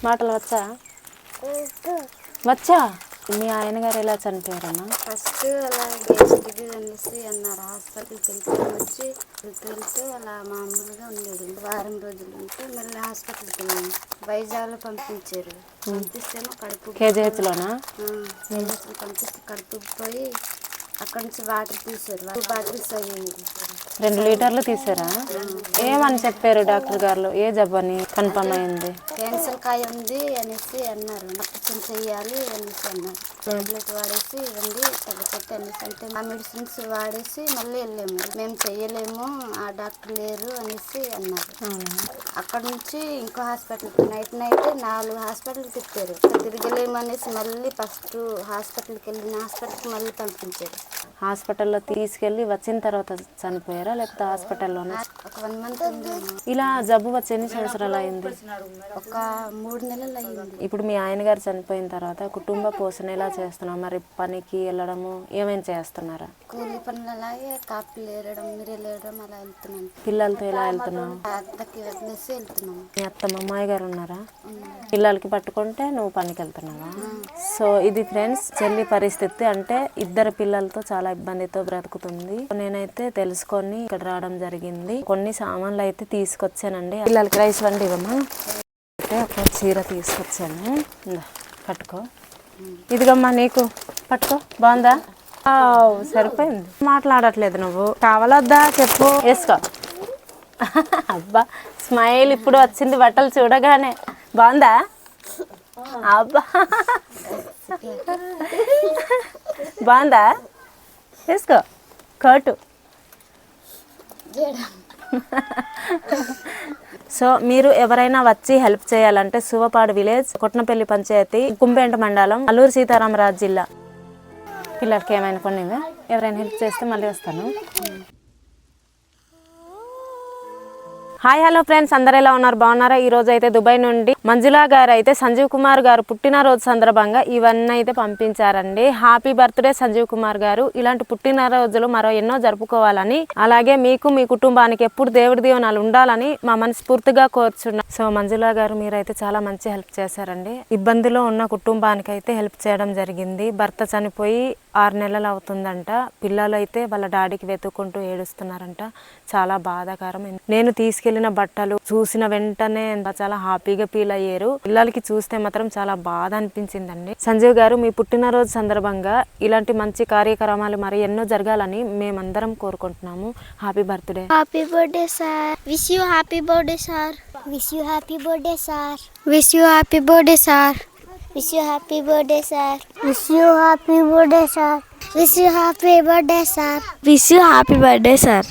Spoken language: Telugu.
మాటలు వచ్చా? వచ్చా? మీ ఆయన గారు ఎలా చనిపోయారమ్మా? ఫస్ట్ అలా గ్యాస్ట్రిక్ అనేసి అన్నారు. హాస్పిటల్కి వచ్చి తెలిసి అలా మామూలుగా ఉండేది. వారం రోజులు ఉంటే మళ్ళీ హాస్పిటల్కి వెళ్ళాము. వైజాగ్లో పంపించారు. పంపిస్తేమో కడుపు కేజీహెచ్లోనా? పంపిస్తే కడుపు పోయి అక్కడ నుంచి వాటర్ తీసారు. బాటిల్స్ అయ్యాయి. 2 లీటర్లు తీసారా? ఏమని చెప్పారు డాక్టర్ గారు? ఏ జబ్బని కన్ఫర్మ్ అయింది? క్యాన్సర్ కాయ ఉంది అనేసి అన్నారు. ఆపరేషన్ చెయ్యాలి అనేసి అన్నారు. టాబ్లెట్ వాడేసి రండి తగ్గట్టు అనేసి అంటే ఆ మెడిసిన్స్ వాడేసి మళ్ళీ వెళ్ళాము. మేము చెయ్యలేము, ఆ డాక్టర్ లేరు అనేసి అన్నారు. అక్కడ నుంచి ఇంకో హాస్పిటల్కి నైట్ 4 హాస్పిటల్ తిప్పారు. తిరగలేము అనేసి మళ్ళీ ఫస్ట్ హాస్పిటల్కి వెళ్ళిన హాస్పిటల్కి మళ్ళీ పంపించారు. హాస్పిటల్లో తీసుకెళ్ళి వచ్చిన తర్వాత చనిపోయారా లేకపోతే హాస్పిటల్లోనే? ఒక 1 మంత్ ఉంది. ఇలా జబ్బు వచ్చి ఎన్ని సంవత్సరాలు అయింది? ఒక 3 నెలలు అయింది. ఇప్పుడు మీ ఆయన గారు చనిపోయిన తర్వాత కుటుంబ పోషణ ఎలా చేస్తున్నావు? మరి పనికి వెళ్ళడము ఏమేమి చేస్తున్నారా? కూలి పనులు అలాగే కాపులు ఏరడం, మిరీలు ఏరడం అలా వెళ్తున్నాను. పిల్లలతో ఎలా వెళ్తున్నావు? అత్తకి వదిలేసి వెళ్తున్నాము. మీ అత్తమ్మ అమ్మాయి గారు ఉన్నారా? పిల్లలకి పట్టుకుంటే నువ్వు పనికి వెళ్తున్నావా? సో ఇది ఫ్రెండ్స్ చెల్లి పరిస్థితి. అంటే 2 పిల్లలతో చాలా ఇబ్బందితో బ్రతుకుతుంది. నేనైతే తెలుసుకొని ఇక్కడ రావడం జరిగింది. కొన్ని సామాన్లు అయితే తీసుకొచ్చానండి. పిల్లలకి రైస్ వండి ఇవ్వమ్మా. అయితే ఒక చీర తీసుకొచ్చాను, కట్టుకో. ఇదిగమ్మా నీకు, పట్టుకో. బాగుందా? సరిపోయింది. మాట్లాడట్లేదు నువ్వు. కావాలొద్దా చెప్పు. వేసుకో. అబ్బా స్మైల్ ఇప్పుడు వచ్చింది బట్టలు చూడగానే. బాగుందా? అబ్బా బాగుందా? వేసుకో. కోటు. సో మీరు ఎవరైనా వచ్చి హెల్ప్ చేయాలంటే సువపాడు విలేజ్, కొట్నపల్లి పంచాయతీ, కుంపేంట మండలం, అల్లూరు సీతారామరాజు జిల్లా. పిల్లలకి ఏమైనా కొన్ని ఎవరైనా హెల్ప్ చేస్తే మళ్ళీ వస్తాను. హాయ్ హలో ఫ్రెండ్స్, అందరు ఎలా ఉన్నారు? బాగున్నారా? ఈ రోజు అయితే దుబాయ్ నుండి మంజులా గారు అయితే సంజీవ్ కుమార్ గారు పుట్టినరోజు సందర్భంగా ఇవన్నీ అయితే పంపించారండి. హ్యాపీ బర్త్డే సంజీవ్ కుమార్ గారు. ఇలాంటి పుట్టినరోజులు మరో ఎన్నో జరుపుకోవాలని, అలాగే మీకు మీ కుటుంబానికి ఎప్పుడు దేవుడి దీవెనలు ఉండాలని మా మనస్ఫూర్తిగా కోరుచున్నాం. సో మంజులా గారు మీరైతే చాలా మంచి హెల్ప్ చేశారండి. ఇబ్బందిలో ఉన్న కుటుంబానికి అయితే హెల్ప్ చేయడం జరిగింది. భర్త చనిపోయి 6 నెలలు అవుతుందంట. పిల్లలు అయితే వాళ్ళ డాడీకి వెతుక్కుంటూ ఏడుస్తున్నారంట. చాలా బాధాకరం. నేను తీసుకెళ్లిన బట్టలు చూసిన వెంటనే చాలా హ్యాపీగా ఫీల్ అయ్యారు. పిల్లలకి చూస్తే మాత్రం చాలా బాధ అనిపించిందండి. సంజీవ్ గారు మీ పుట్టినరోజు సందర్భంగా ఇలాంటి మంచి కార్యక్రమాలు మరి ఎన్నో జరగాలని మేమందరం కోరుకుంటున్నాము. Happy birthday. Happy birthday sir. Wish you happy birthday sir. Wish you happy birthday sir. Wish you happy birthday sir. Wish you happy birthday sir. Wish you happy birthday sir. Wish you happy birthday sir. Wish you happy birthday sir.